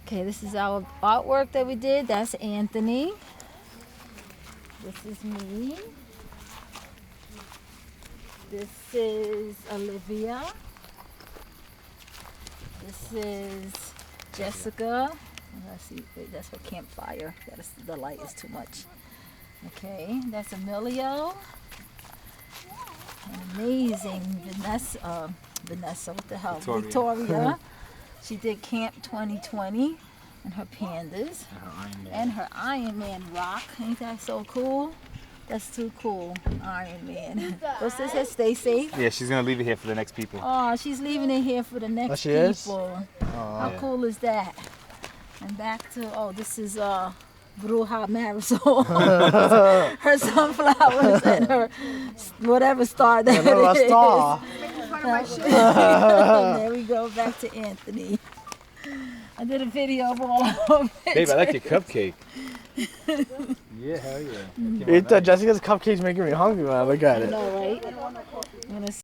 Okay, this is our artwork that we did. That's Anthony. This is me. This is Olivia. This is Jessica. Let's see, wait, that's for campfire. The light is too much. Okay, that's Emilio. An amazing Vanessa, what the hell? Victoria. She did Camp 2020 and her pandas. And her Iron Man rock. Ain't that so cool? That's too cool, Iron Man. What's this? Says stay safe? Yeah, she's going to leave it here for the next people. Oh, she's leaving it here for the next she people. is? How cool is that? And back to, this is Bruja Marisol. Her sunflowers and her whatever star that is. Star. And there we go, back to Anthony. I did a video of all of it. Babe, I like your cupcake. Yeah, hell yeah. Jessica's cupcakes making me hungry when I look at it. I know, right?